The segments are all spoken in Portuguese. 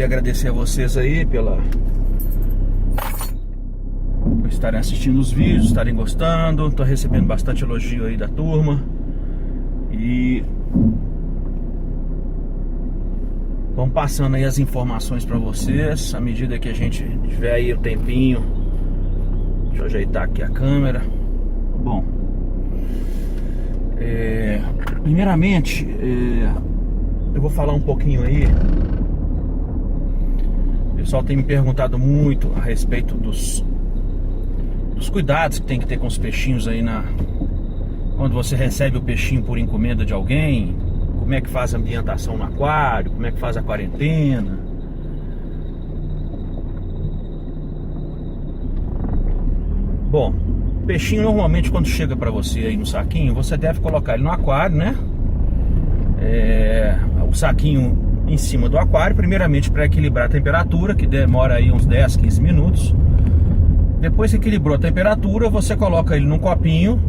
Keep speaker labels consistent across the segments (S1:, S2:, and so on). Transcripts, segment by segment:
S1: queria agradecer a vocês aí por estarem assistindo os vídeos, estarem gostando. Tô recebendo bastante elogio aí da turma. E vamos passando aí as informações para vocês à medida que a gente tiver aí o tempinho. Deixa eu ajeitar aqui a câmera. Bom, primeiramente eu vou falar um pouquinho aí. O pessoal tem me perguntado muito a respeito dos cuidados que tem que ter com os peixinhos aí quando você recebe o peixinho por encomenda de alguém. Como é que faz a ambientação no aquário, como é que faz a quarentena. Bom, o peixinho normalmente quando chega para você aí no saquinho, você deve colocar ele no aquário, né? O saquinho em cima do aquário, primeiramente para equilibrar a temperatura, que demora aí uns 10, 15 minutos. Depois que equilibrou a temperatura, você coloca ele num copinho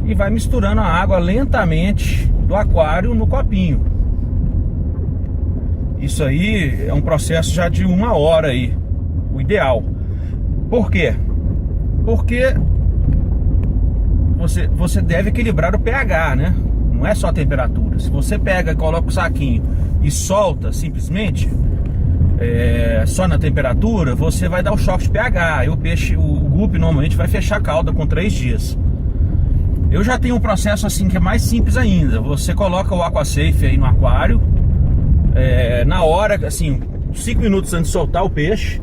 S1: e vai misturando a água lentamente do aquário no copinho. Isso aí é um processo já de 1 hora aí, o ideal. Por quê? Porque você deve equilibrar o pH, né? Não é só a temperatura. Se você pega, coloca o saquinho e solta simplesmente só na temperatura, você vai dar o choque de pH. E o peixe, o guppy normalmente vai fechar a cauda com 3 dias. Eu já tenho um processo assim que é mais simples ainda. Você coloca o AquaSafe aí no aquário, na hora, assim, 5 minutos antes de soltar o peixe.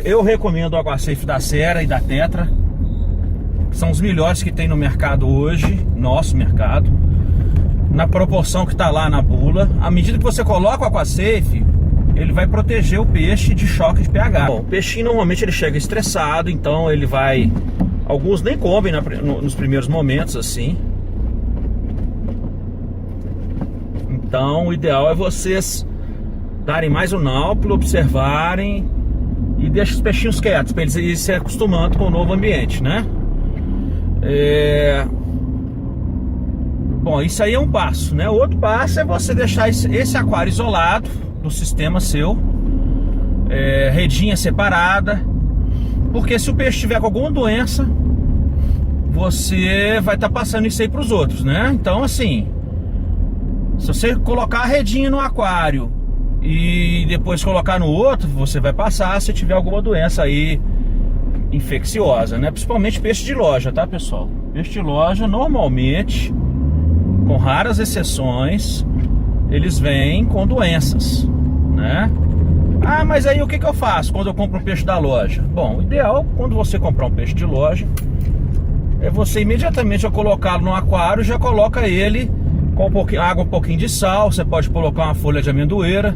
S1: Eu recomendo o AquaSafe da Sera e da Tetra, que são os melhores que tem no mercado hoje, nosso mercado, na proporção que está lá na bula. À medida que você coloca o AquaSafe, ele vai proteger o peixe de choque de pH. Bom, o peixinho normalmente ele chega estressado, então ele vai... Alguns nem comem nos primeiros momentos assim. Então o ideal é vocês darem mais um náupulo, observarem e deixem os peixinhos quietos, para eles irem se acostumando com o novo ambiente, né? Bom, isso aí é um passo, né? O outro passo é você deixar esse aquário isolado do sistema seu, redinha separada, porque se o peixe tiver com alguma doença, você vai estar passando isso aí para os outros, né? Então assim, se você colocar a redinha no aquário e depois colocar no outro, você vai passar se tiver alguma doença aí infecciosa, né? Principalmente peixe de loja, tá, pessoal? Peixe de loja, normalmente, com raras exceções, eles vêm com doenças, né? Ah, mas aí o que eu faço quando eu compro um peixe da loja? Bom, o ideal, quando você comprar um peixe de loja, é você imediatamente ao colocá-lo no aquário, já coloca ele com água, um pouquinho de sal. Você pode colocar uma folha de amendoeira,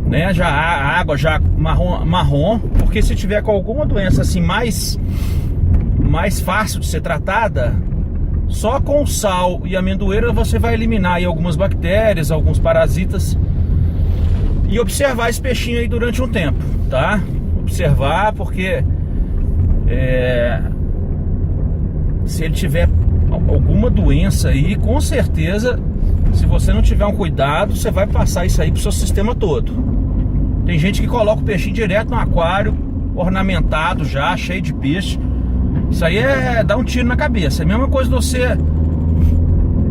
S1: né? A água já marrom, porque se tiver com alguma doença assim mais fácil de ser tratada, só com sal e amendoeira você vai eliminar aí algumas bactérias, alguns parasitas. E observar esse peixinho aí durante um tempo, tá? Observar, porque se ele tiver alguma doença aí, com certeza, se você não tiver um cuidado, você vai passar isso aí pro seu sistema todo. Tem gente que coloca o peixinho direto no aquário, ornamentado já, cheio de peixe. Isso aí dá um tiro na cabeça. É a mesma coisa de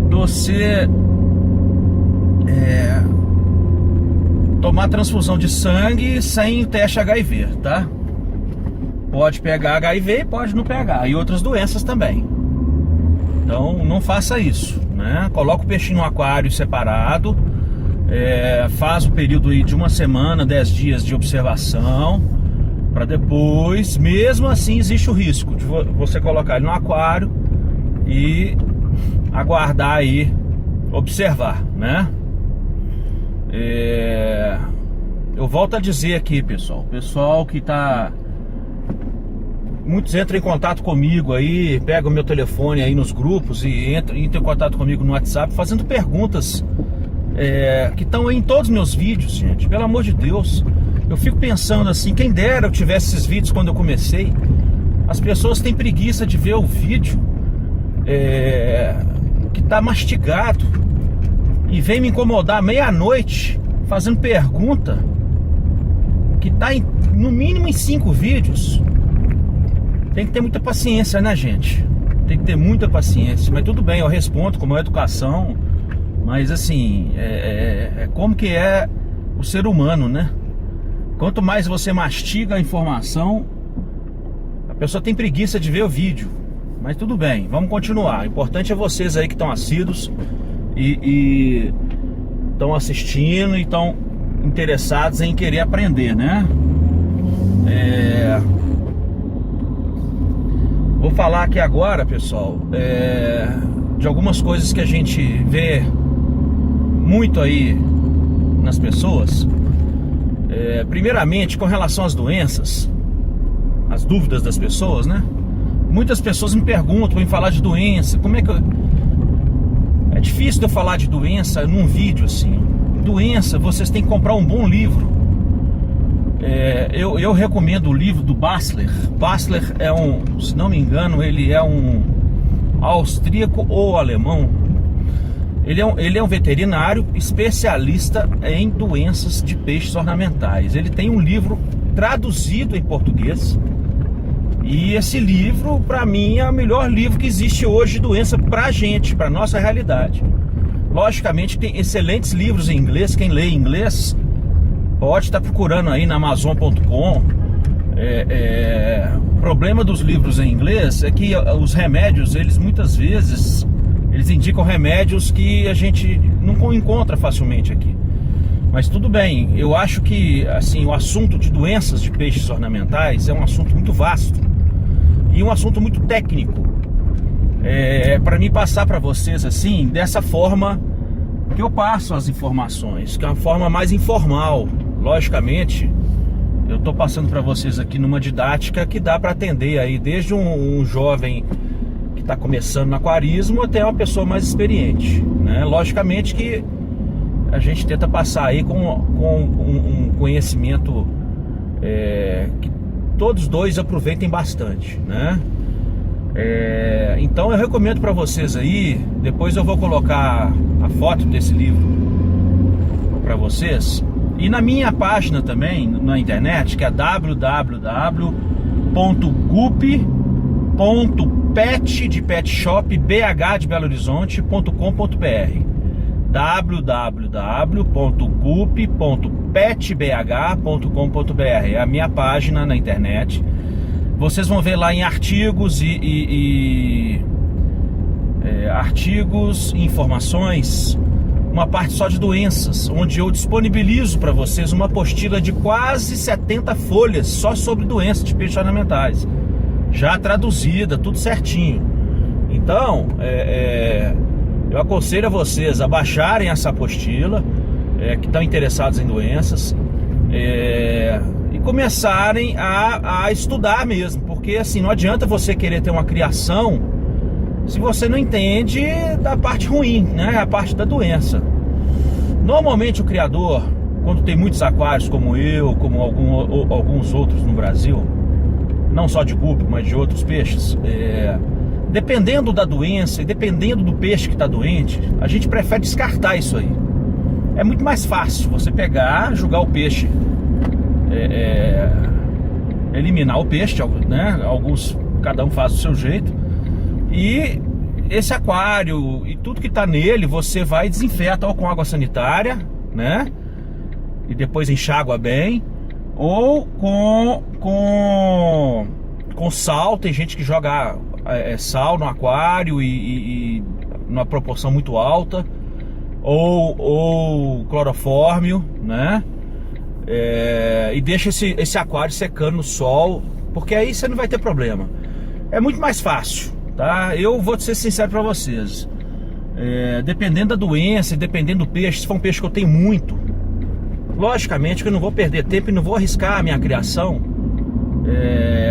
S1: você tomar transfusão de sangue sem teste HIV, tá? Pode pegar HIV e pode não pegar, e outras doenças também. Então não faça isso, né? Coloca o peixinho no aquário separado, faz o período aí de 1 semana, 10 dias de observação, para depois, mesmo assim existe o risco de você colocar ele no aquário e aguardar aí, observar, né? Eu volto a dizer aqui, pessoal que tá... Muitos entram em contato comigo aí, pegam o meu telefone aí nos grupos e entram em contato comigo no WhatsApp fazendo perguntas que estão aí em todos os meus vídeos, gente. Pelo amor de Deus, eu fico pensando assim, quem dera eu tivesse esses vídeos quando eu comecei. As pessoas têm preguiça de ver o vídeo que tá mastigado e vem me incomodar meia-noite fazendo pergunta que tá no mínimo em 5 vídeos. Tem que ter muita paciência, né, gente? Tem que ter muita paciência. Mas tudo bem, eu respondo com a educação. Mas assim, como que é o ser humano, né? Quanto mais você mastiga a informação, a pessoa tem preguiça de ver o vídeo. Mas tudo bem, vamos continuar. O importante é vocês aí que estão assíduos e estão assistindo e estão interessados em querer aprender, né? Vou falar aqui agora, pessoal, de algumas coisas que a gente vê muito aí nas pessoas. Primeiramente, com relação às doenças, as dúvidas das pessoas, né? Muitas pessoas me perguntam em falar de doença. Como é que é difícil de eu falar de doença num vídeo assim. Doença, vocês têm que comprar um bom livro. Eu recomendo o livro do Bassler. Bassler é se não me engano, ele é um austríaco ou alemão. Ele é um veterinário especialista em doenças de peixes ornamentais. Ele tem um livro traduzido em português. E esse livro, para mim, é o melhor livro que existe hoje de doença pra gente, pra nossa realidade. Logicamente tem excelentes livros em inglês. Quem lê inglês pode estar procurando aí na Amazon.com. O problema dos livros em inglês é que os remédios, eles muitas vezes indicam remédios que a gente não encontra facilmente aqui. Mas tudo bem, eu acho que assim, o assunto de doenças de peixes ornamentais é um assunto muito vasto e um assunto muito técnico. Para mim passar para vocês assim, dessa forma que eu passo as informações, que é uma forma mais informal. Logicamente, eu estou passando para vocês aqui numa didática que dá para atender aí desde um jovem que está começando no aquarismo até uma pessoa mais experiente, né? Logicamente que a gente tenta passar aí com um conhecimento que todos dois aproveitem bastante, né? Então eu recomendo para vocês aí, depois eu vou colocar a foto desse livro para vocês, e na minha página também, na internet, que é www.gup.pet de pet shop BH de Belo Horizonte.com.br www.gup.petbh.com.br é a minha página na internet. Vocês vão ver lá em artigos artigos e informações, uma parte só de doenças, onde eu disponibilizo para vocês uma apostila de quase 70 folhas só sobre doenças de peixes ornamentais, já traduzida, tudo certinho. Então, eu aconselho a vocês a baixarem essa apostila, que estão interessados em doenças, e começarem a estudar mesmo, porque assim, não adianta você querer ter uma criação se você não entende da parte ruim, né? A parte da doença. Normalmente o criador, quando tem muitos aquários como eu, como alguns outros no Brasil, não só de gupe, mas de outros peixes, dependendo da doença e dependendo do peixe que está doente, a gente prefere descartar isso aí. É muito mais fácil você pegar, jogar o peixe, eliminar o peixe, né? Alguns, cada um faz do seu jeito. E esse aquário e tudo que está nele, você vai e desinfeta ou com água sanitária, né? E depois enxágua bem, ou com sal. Tem gente que joga sal no aquário e numa proporção muito alta, ou clorofórmio, né? E deixa esse aquário secando no sol, porque aí você não vai ter problema. É muito mais fácil, tá? Eu vou ser sincero para vocês, dependendo da doença e dependendo do peixe, se for um peixe que eu tenho muito, logicamente que eu não vou perder tempo e não vou arriscar a minha criação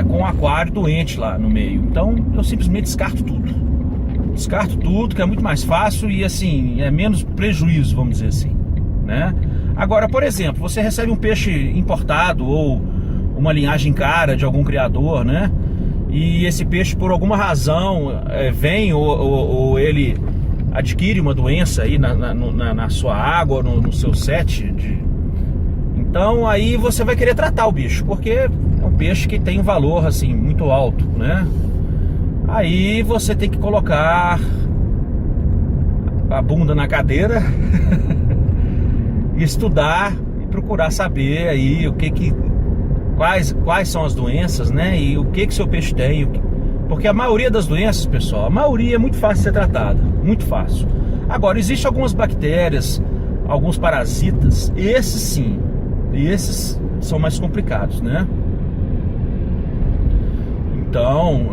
S1: com um aquário doente lá no meio. Então eu simplesmente descarto tudo, que é muito mais fácil e assim, é menos prejuízo, vamos dizer assim, né? Agora, por exemplo, você recebe um peixe importado ou uma linhagem cara de algum criador, né? E esse peixe, por alguma razão, vem ou ele adquire uma doença aí na sua água, no seu set Então aí você vai querer tratar o bicho, porque é um peixe que tem um valor assim muito alto, né? Aí você tem que colocar a bunda na cadeira e estudar e procurar saber aí quais são as doenças, né? E o que seu peixe tem. Porque a maioria das doenças, pessoal, a maioria é muito fácil de ser tratada, muito fácil. Agora, existem algumas bactérias, alguns parasitas, esses sim, esses são mais complicados, né? Então,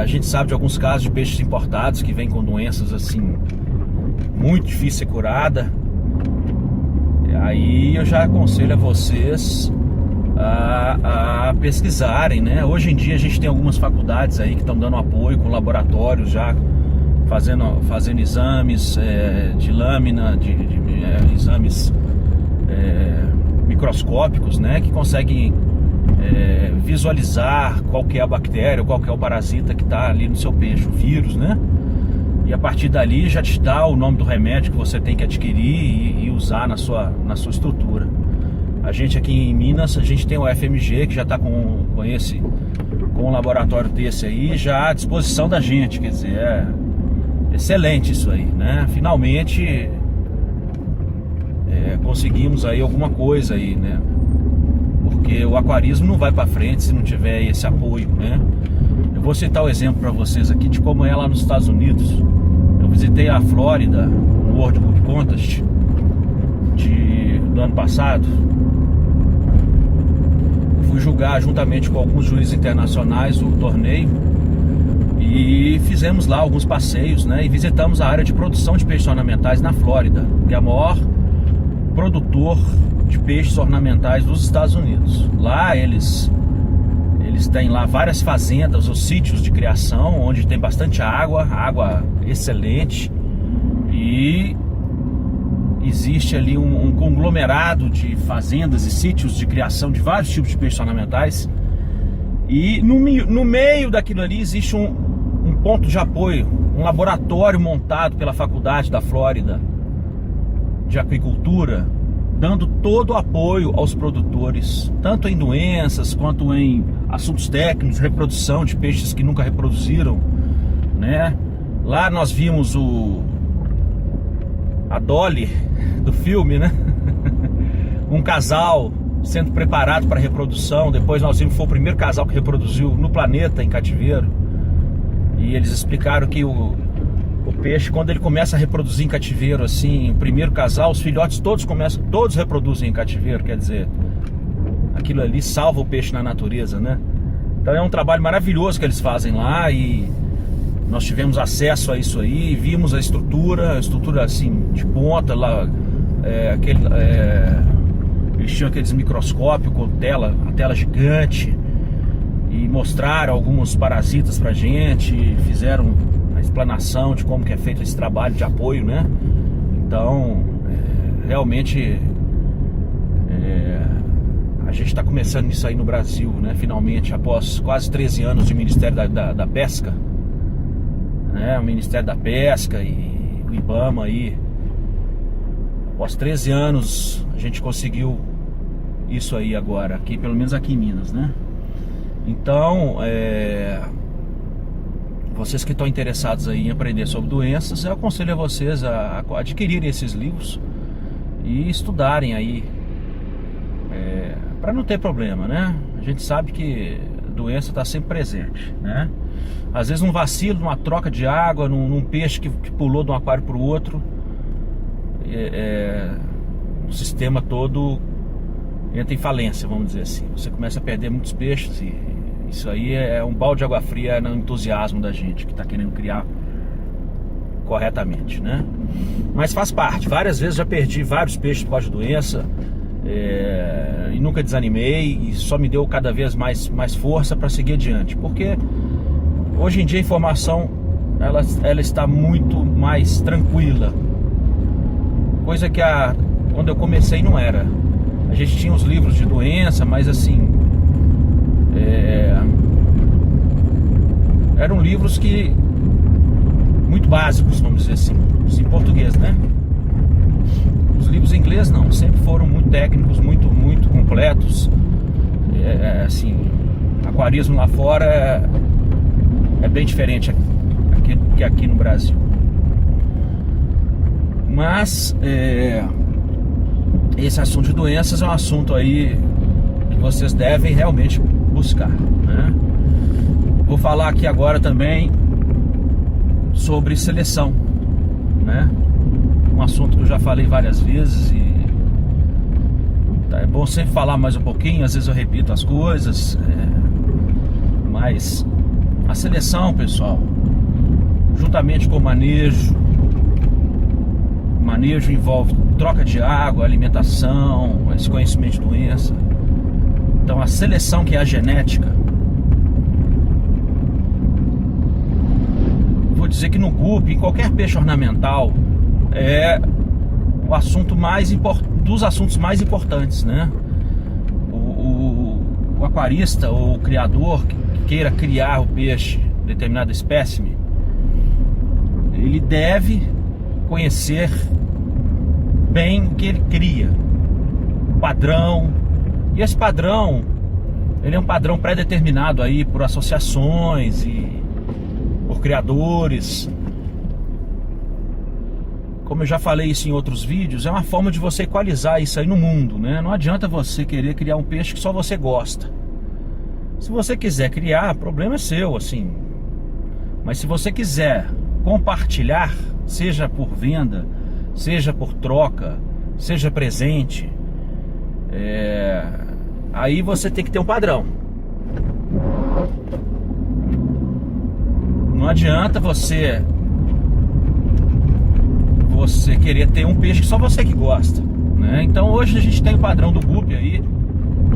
S1: a gente sabe de alguns casos de peixes importados que vêm com doenças assim, muito difícil de ser curada. Aí eu já aconselho a vocês a pesquisarem, né? Hoje em dia a gente tem algumas faculdades aí que estão dando apoio com laboratórios já fazendo exames de lâmina, exames microscópicos, né? Que conseguem visualizar qual que é a bactéria, qual que é o parasita que está ali no seu peixe, o vírus, né? E a partir dali já te dá o nome do remédio que você tem que adquirir e usar na sua estrutura. A gente aqui em Minas, a gente tem o FMG que já está com um laboratório desse aí já à disposição da gente, quer dizer, é excelente isso aí, né? Finalmente conseguimos aí alguma coisa aí, né? Porque o aquarismo não vai para frente se não tiver esse apoio, né? Eu vou citar o exemplo para vocês aqui de como é lá nos Estados Unidos. Eu visitei a Flórida, no World Book Contest do ano passado. Fui julgar juntamente com alguns juízes internacionais o torneio e fizemos lá alguns passeios, né? E visitamos a área de produção de peixes ornamentais na Flórida, que é a maior produtor de peixes ornamentais dos Estados Unidos. Lá eles têm lá várias fazendas ou sítios de criação onde tem bastante água excelente, e existe ali um conglomerado de fazendas e sítios de criação de vários tipos de peixes ornamentais. E no meio daquilo ali existe um ponto de apoio, um laboratório montado pela Faculdade da Flórida de Aquicultura, dando todo o apoio aos produtores, tanto em doenças quanto em assuntos técnicos, reprodução de peixes que nunca reproduziram, né? Lá nós vimos a Dolly do filme, né? Um casal sendo preparado para reprodução. Depois nós vimos que foi o primeiro casal que reproduziu no planeta em cativeiro. E eles explicaram que o peixe, quando ele começa a reproduzir em cativeiro, assim, o primeiro casal, os filhotes todos reproduzem em cativeiro, quer dizer, aquilo ali salva o peixe na natureza, né? Então é um trabalho maravilhoso que eles fazem lá, e nós tivemos acesso a isso aí, vimos a estrutura assim, de ponta lá, eles tinham aqueles microscópios com a tela gigante, e mostraram alguns parasitas pra gente, fizeram a explanação de como que é feito esse trabalho de apoio, né? Então, realmente, a gente está começando isso aí no Brasil, né? Finalmente, após quase 13 anos de Ministério da Pesca, né? O Ministério da Pesca e o IBAMA aí, após 13 anos, a gente conseguiu isso aí agora, aqui, pelo menos aqui em Minas, né? Então, vocês que estão interessados aí em aprender sobre doenças, eu aconselho a vocês a adquirirem esses livros e estudarem aí, para não ter problema, né? A gente sabe que a doença está sempre presente, né? Às vezes um vacilo, numa troca de água, num peixe que pulou de um aquário para o outro, o sistema todo entra em falência, vamos dizer assim. Você começa a perder muitos peixes, e isso aí é um balde de água fria no entusiasmo da gente que está querendo criar corretamente, né? Mas faz parte. Várias vezes já perdi vários peixes por causa de doença, e nunca desanimei, e só me deu cada vez mais força para seguir adiante, porque hoje em dia a informação ela está muito mais tranquila, coisa que quando eu comecei não era. A gente tinha os livros de doença, mas assim, eram livros muito básicos, vamos dizer assim, em português, né? Os livros em inglês vez não, sempre foram muito técnicos, muito completos. Assim, aquarismo lá fora é bem diferente que aqui no Brasil. Mas esse assunto de doenças é um assunto aí que vocês devem realmente buscar, né? Vou falar aqui agora também sobre seleção, né? Um assunto que eu já falei várias vezes e é bom sempre falar mais um pouquinho. Às vezes eu repito as coisas, mas a seleção, pessoal, juntamente com o manejo envolve troca de água, alimentação, esse conhecimento de doença. Então a seleção, que é a genética, vou dizer que no GUP, em qualquer peixe ornamental, é o assunto dos assuntos mais importantes, né? O aquarista ou o criador que queira criar o peixe, determinada espécime, ele deve conhecer bem o que ele cria, o padrão. E esse padrão, ele é um padrão pré-determinado aí por associações e por criadores. Como eu já falei isso em outros vídeos, é uma forma de você equalizar isso aí no mundo, né? Não adianta você querer criar um peixe que só você gosta. Se você quiser criar, o problema é seu, assim. Mas se você quiser compartilhar, seja por venda, seja por troca, seja presente, aí você tem que ter um padrão. Não adianta você querer ter um peixe que só você que gosta, né? Então hoje a gente tem o padrão do GUP aí.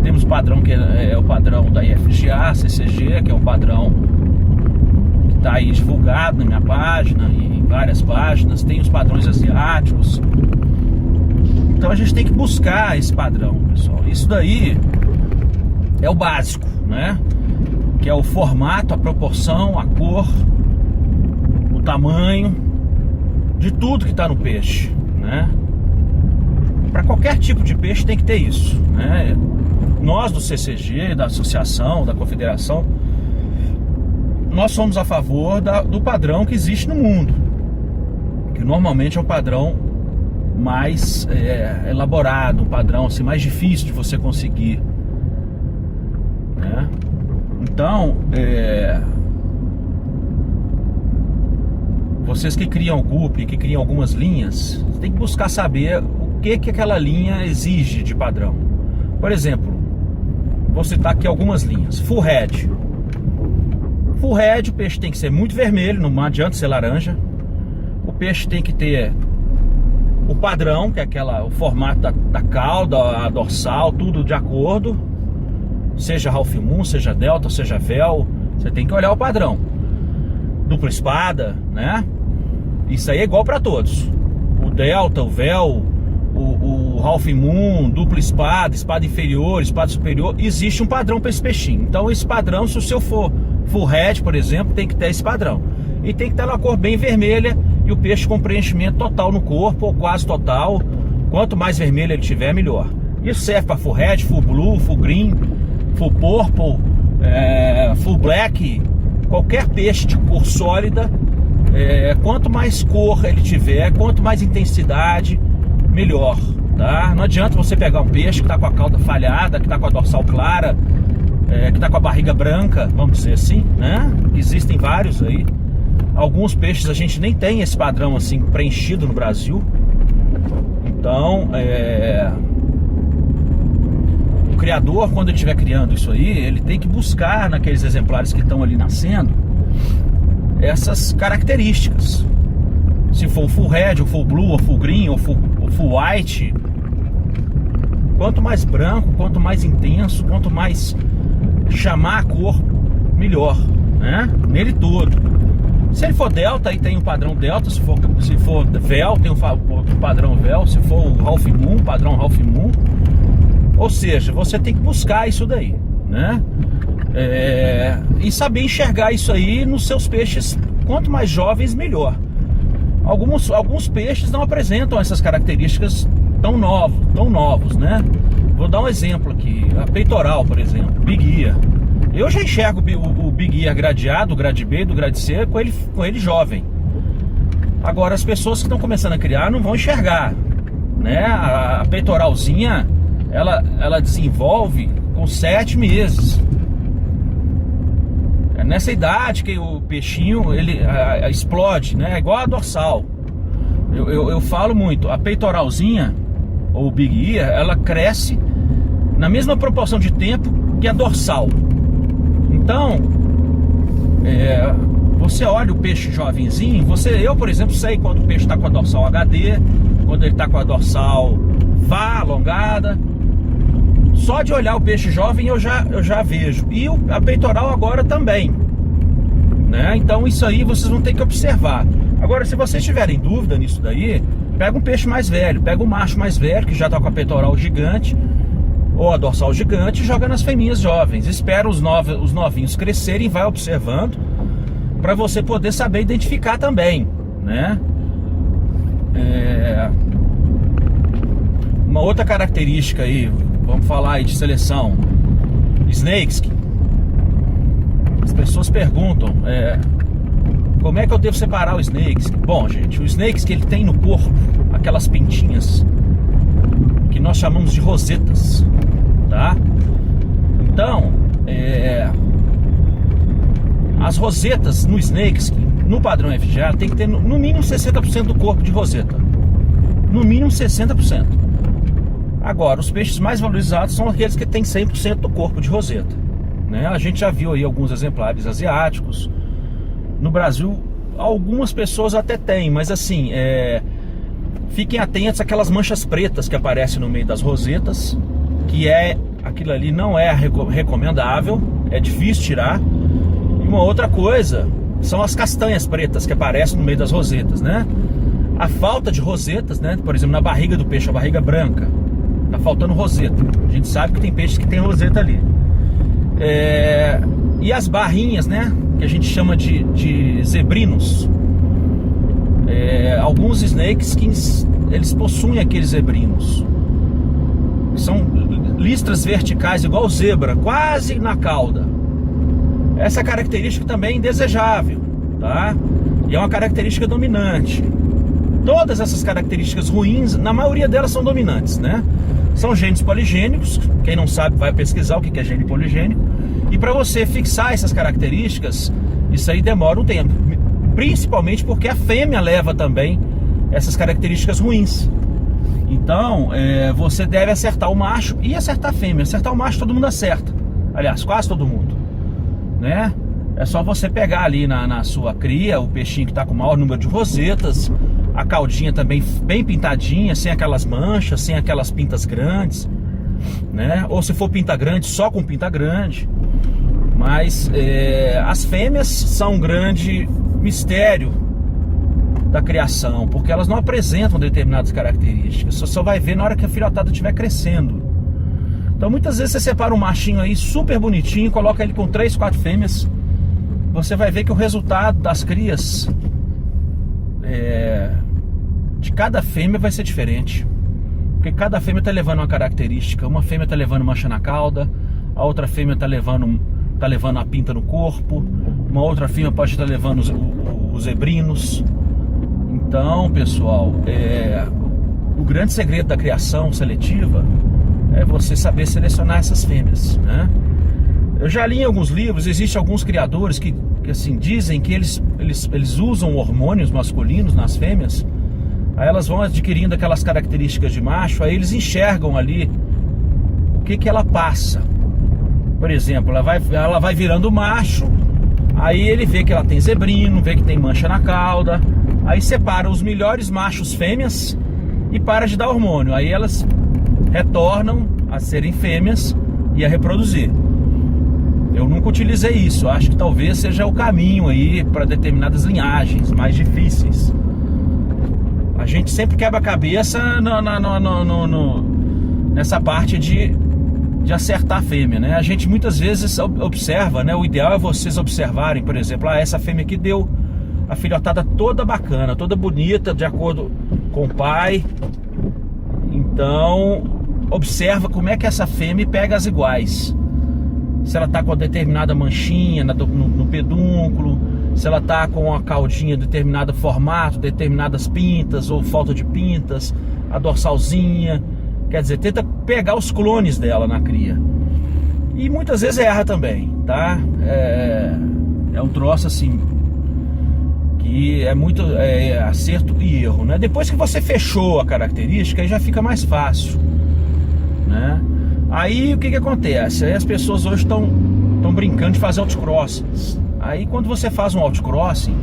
S1: Temos o padrão que é o padrão da IFGA, CCG, que é um padrão que está aí divulgado na minha página e em várias páginas. Tem os padrões asiáticos. Então a gente tem que buscar esse padrão, pessoal. Isso daí é o básico, né? Que é o formato, a proporção, a cor, o tamanho de tudo que está no peixe, né? Para qualquer tipo de peixe tem que ter isso, né? Nós do CCG, da associação, da confederação, nós somos a favor do padrão que existe no mundo, que normalmente é um padrão mais elaborado, um padrão assim, mais difícil de você conseguir, né? Então, vocês que criam o GUP, que criam algumas linhas, tem que buscar saber o que aquela linha exige de padrão. Por exemplo, vou citar aqui algumas linhas. Full head. Full head, o peixe tem que ser muito vermelho, não adianta ser laranja. O peixe tem que ter o padrão, que é o formato da cauda, a dorsal, tudo de acordo. Seja Half Moon, seja Delta, seja Véu, você tem que olhar o padrão. Dupla espada, né? Isso aí é igual para todos. O Delta, o Véu, o Half Moon, dupla espada, espada inferior, espada superior, existe um padrão para esse peixinho. Então esse padrão, se o seu for full head, por exemplo, tem que ter esse padrão. E tem que ter uma cor bem vermelha e o peixe com preenchimento total no corpo, ou quase total. Quanto mais vermelho ele tiver, melhor. Isso serve para full head, full blue, full green, full purple, full black. Qualquer peixe de cor sólida, quanto mais cor ele tiver, quanto mais intensidade, melhor, tá? Não adianta você pegar um peixe que está com a cauda falhada, que está com a dorsal clara, que está com a barriga branca, vamos dizer assim, né? Existem vários aí. Alguns peixes a gente nem tem esse padrão assim preenchido no Brasil. Então, o criador, quando ele estiver criando isso aí, ele tem que buscar naqueles exemplares que estão ali nascendo essas características. Se for full red, ou full blue, ou full green, ou full white, quanto mais branco, quanto mais intenso, quanto mais chamar a cor, melhor, né? Nele todo. Se ele for delta, aí tem um padrão delta. Se for véu, tem um padrão véu. Se for o Half Moon, padrão Half Moon. Ou seja, você tem que buscar isso daí, né? E saber enxergar isso aí nos seus peixes. Quanto mais jovens, melhor. Alguns peixes não apresentam essas características tão novos, né? Vou dar um exemplo aqui, a peitoral, por exemplo, Big Ear. Eu já enxergo o Big Ear grade A, do grade B, do grade C, com ele jovem. Agora, as pessoas que estão começando a criar não vão enxergar, né? A peitoralzinha, ela desenvolve com 7 meses. É nessa idade que o peixinho, ele explode, né? É igual a dorsal. Eu falo muito, a peitoralzinha, ou Big Ear, ela cresce na mesma proporção de tempo que a dorsal. Então, você olha o peixe jovenzinho, eu, por exemplo, sei quando o peixe está com a dorsal HD, quando ele está com a dorsal vá alongada. Só de olhar o peixe jovem eu já vejo. E a peitoral agora também, né? Então isso aí vocês vão ter que observar. Agora, se vocês tiverem dúvida nisso daí, pega um peixe mais velho, pega um macho mais velho que já está com a peitoral gigante ou a dorsal gigante, e joga nas fêmeas jovens. Espera os novinhos crescerem, vai observando, para você poder saber identificar também, né? Uma outra característica aí, vamos falar aí de seleção, snakeskin. As pessoas perguntam, como é que eu devo separar o snakeskin? Bom, gente, o snakeskin, ele tem no corpo aquelas pintinhas que nós chamamos de rosetas, tá? Então, as rosetas no snakeskin, no padrão FGA, tem que ter no mínimo 60% do corpo de roseta. No mínimo 60%. Agora, os peixes mais valorizados são aqueles que têm 100% do corpo de roseta, né? A gente já viu aí alguns exemplares asiáticos. No Brasil, algumas pessoas até têm, mas assim, fiquem atentos àquelas manchas pretas que aparecem no meio das rosetas, que aquilo ali não é recomendável, é difícil tirar. E uma outra coisa são as castanhas pretas que aparecem no meio das rosetas, né? A falta de rosetas, né? Por exemplo, na barriga do peixe, a barriga branca, tá faltando roseta. A gente sabe que tem peixes que tem roseta ali. E as barrinhas, né? Que a gente chama de zebrinos. Alguns snakeskins, eles possuem aqueles zebrinos. São listras verticais igual zebra, quase na cauda. Essa característica também é indesejável, tá? E é uma característica dominante. Todas essas características ruins, na maioria delas são dominantes, né? São genes poligênicos. Quem não sabe vai pesquisar o que é gene poligênico. E para você fixar essas características, isso aí demora um tempo. Principalmente porque a fêmea leva também essas características ruins. Então, você deve acertar o macho e acertar a fêmea. Acertar o macho todo mundo acerta. Aliás, quase todo mundo, né? É só você pegar ali na sua cria o peixinho que está com o maior número de rosetas, a caudinha também bem pintadinha, sem aquelas manchas, sem aquelas pintas grandes, né? Ou se for pinta grande, só com pinta grande. Mas as fêmeas são um grande mistério da criação, porque elas não apresentam determinadas características. Você só vai ver na hora que a filhotada estiver crescendo. Então muitas vezes você separa um machinho aí super bonitinho, coloca ele com 3, 4 fêmeas, você vai ver que o resultado das crias de cada fêmea vai ser diferente, porque cada fêmea está levando uma característica. Uma fêmea está levando mancha na cauda, a outra fêmea está levando a pinta no corpo, uma outra fêmea pode estar levando os zebrinos. Então, pessoal, o grande segredo da criação seletiva é você saber selecionar essas fêmeas, né? Eu já li em alguns livros, existem alguns criadores que assim, dizem que eles usam hormônios masculinos nas fêmeas, aí elas vão adquirindo aquelas características de macho, aí eles enxergam ali o que ela passa. Por exemplo, ela vai virando macho, aí ele vê que ela tem zebrino, vê que tem mancha na cauda, aí separa os melhores machos fêmeas e para de dar hormônio. Aí elas retornam a serem fêmeas e a reproduzir. Eu nunca utilizei isso, acho que talvez seja o caminho aí para determinadas linhagens mais difíceis. A gente sempre quebra a cabeça nessa parte de acertar a fêmea, né? A gente muitas vezes observa, né? O ideal é vocês observarem, por exemplo, essa fêmea que deu a filhotada toda bacana, toda bonita, de acordo com o pai. Então, observa como é que essa fêmea pega as iguais. Se ela tá com uma determinada manchinha no pedúnculo, se ela tá com a caudinha de determinado formato, determinadas pintas ou falta de pintas, a dorsalzinha. Quer dizer, tenta pegar os clones dela na cria. E muitas vezes erra também, tá? É um troço assim que é muito acerto e erro, né? Depois que você fechou a característica, aí já fica mais fácil, né? Aí o que acontece? Aí as pessoas hoje estão brincando de fazer outcrossing. Aí quando você faz um outcrossing,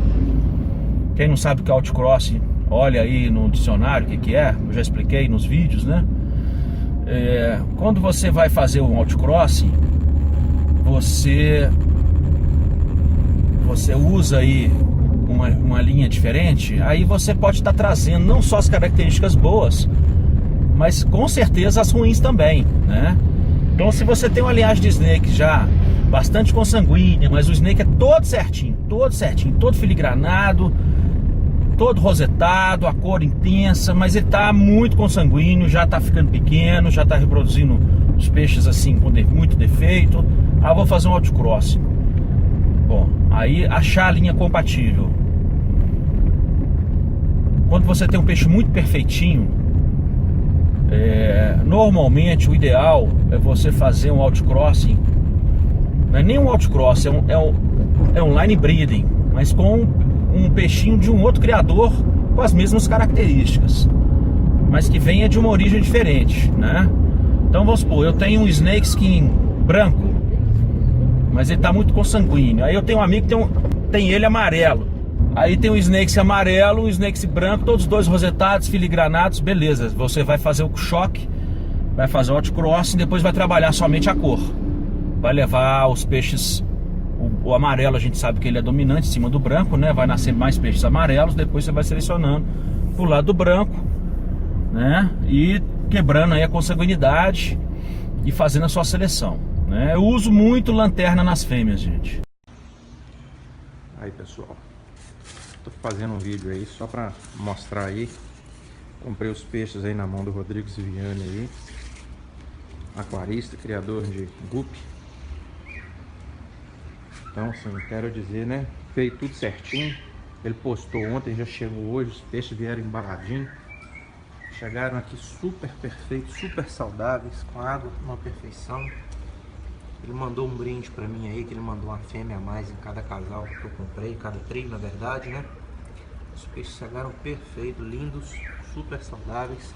S1: quem não sabe o que é outcrossing, olha aí no dicionário o que é, eu já expliquei nos vídeos, né? Quando você vai fazer um outcrossing, você usa aí uma linha diferente, aí você pode estar trazendo não só as características boas, mas com certeza as ruins também, né? Então se você tem uma linhagem de snake já bastante consanguínea, mas o snake é todo certinho, todo filigranado, todo rosetado, a cor intensa, mas ele tá muito consanguíneo, já tá ficando pequeno, já tá reproduzindo os peixes assim com muito defeito. Ah, vou fazer um outcrossing. Bom, aí achar a linha compatível. Quando você tem um peixe muito perfeitinho, normalmente o ideal é você fazer um outcrossing. Não é nem um outcrossing, é um line breeding, mas com um peixinho de um outro criador com as mesmas características, mas que venha de uma origem diferente, né? Então vamos supor, eu tenho um snake skin branco, mas ele tá muito consanguíneo. Aí eu tenho um amigo que tem ele amarelo. Aí tem um snake amarelo, um snake branco, todos dois rosetados, filigranados, beleza. Você vai fazer o choque, vai fazer o outcrossing, depois vai trabalhar somente a cor. Vai levar os peixes, o amarelo a gente sabe que ele é dominante em cima do branco, né? Vai nascer mais peixes amarelos, depois você vai selecionando pro lado do branco, né? E quebrando aí a consanguinidade e fazendo a sua seleção, né? Eu uso muito lanterna nas fêmeas, gente.
S2: Aí pessoal, tô fazendo um vídeo aí só pra mostrar aí. Comprei os peixes aí na mão do Rodrigues Viviane aí, aquarista, criador de guppy. Então assim, quero dizer, né, fez tudo certinho. Ele postou ontem, já chegou hoje, os peixes vieram embaladinhos. Chegaram aqui super perfeitos, super saudáveis, com água, uma perfeição. Ele mandou um brinde pra mim aí, que ele mandou uma fêmea a mais em cada casal que eu comprei, cada trio na verdade, né? Os peixes chegaram perfeitos, lindos, super saudáveis.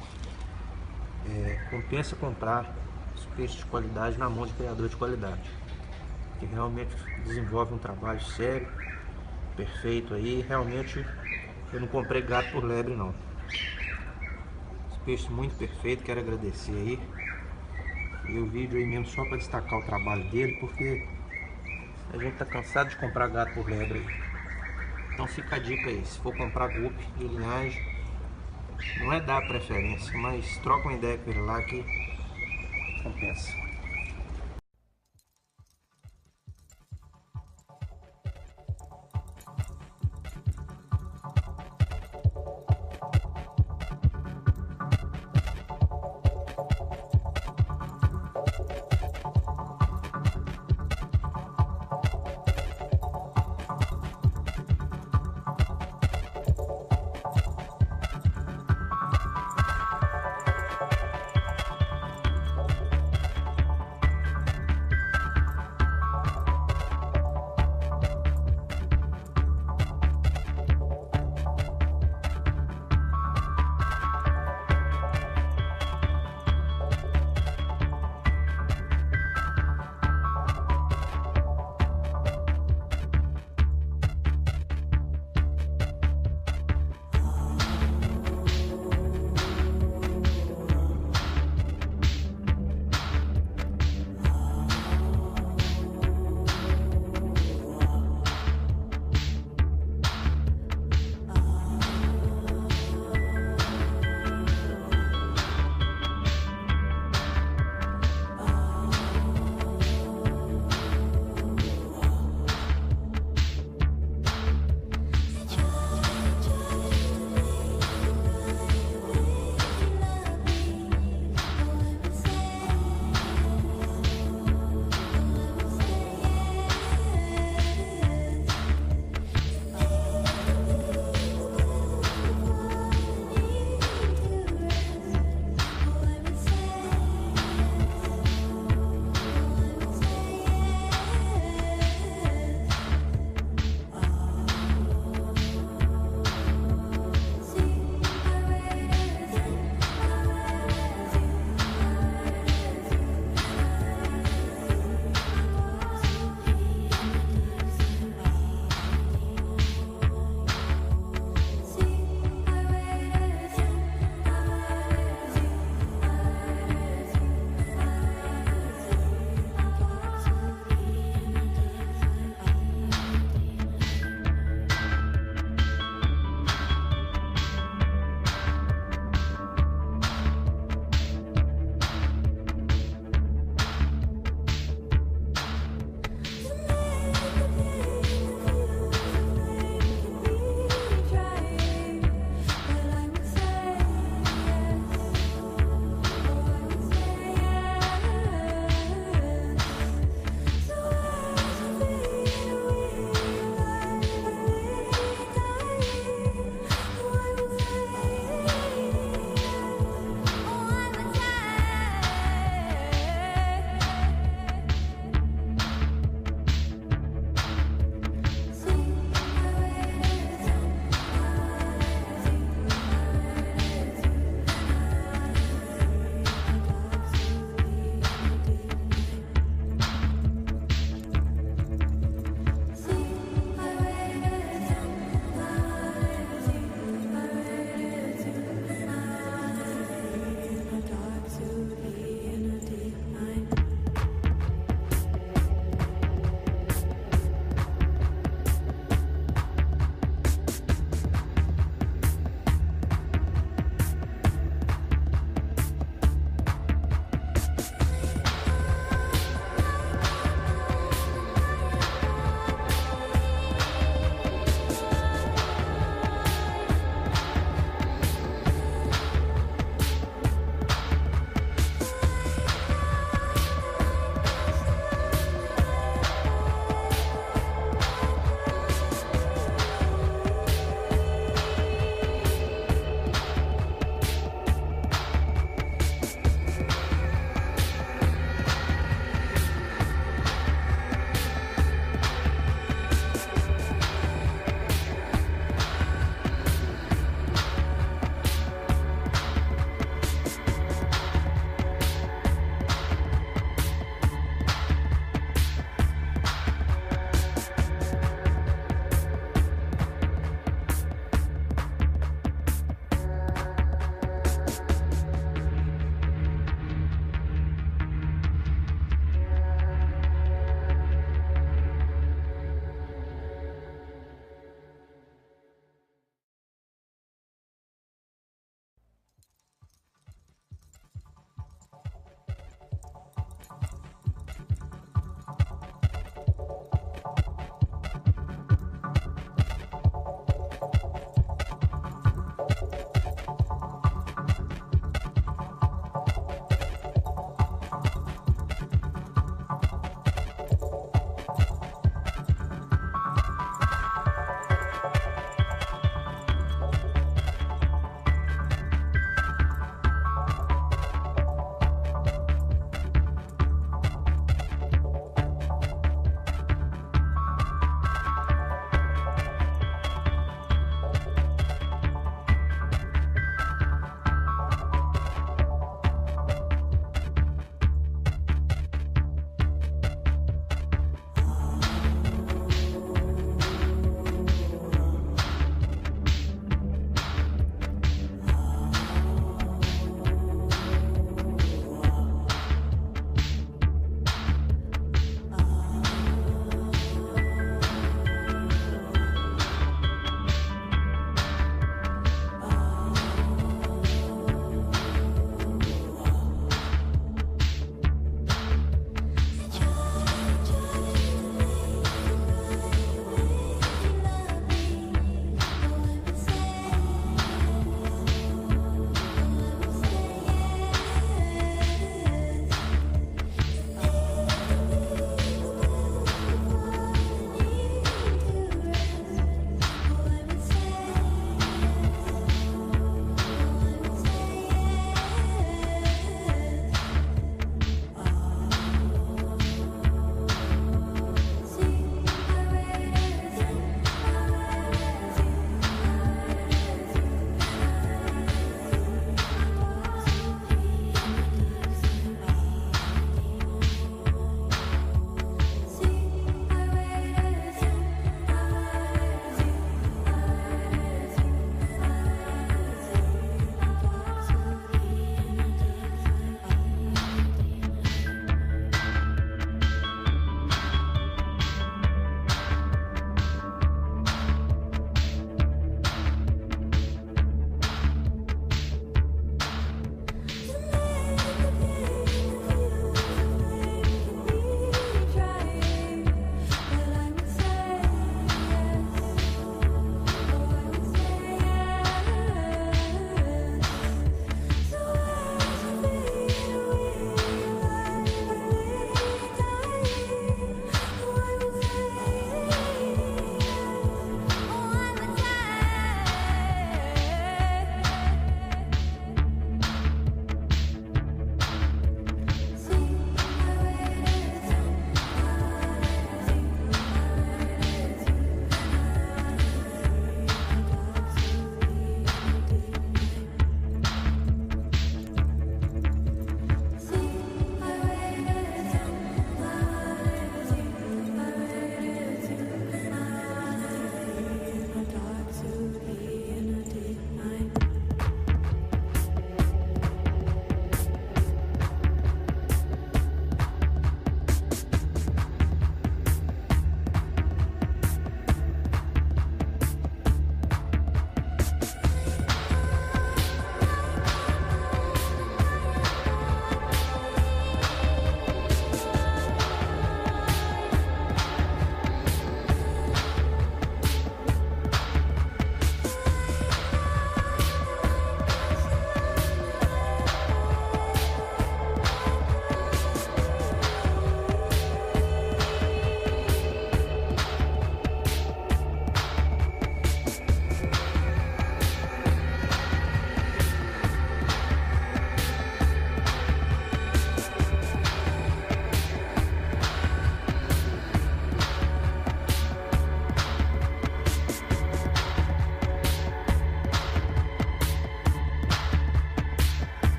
S2: Compensa comprar os peixes de qualidade na mão de criador de qualidade, que realmente desenvolve um trabalho sério, perfeito aí. Realmente eu não comprei gato por lebre não. Os peixes muito perfeitos, quero agradecer aí. E o vídeo aí mesmo só para destacar o trabalho dele, porque a gente tá cansado de comprar gato por lebre aí. Então fica a dica aí, se for comprar guppy de linhagem, não é dar preferência, mas troca uma ideia com ele lá que compensa.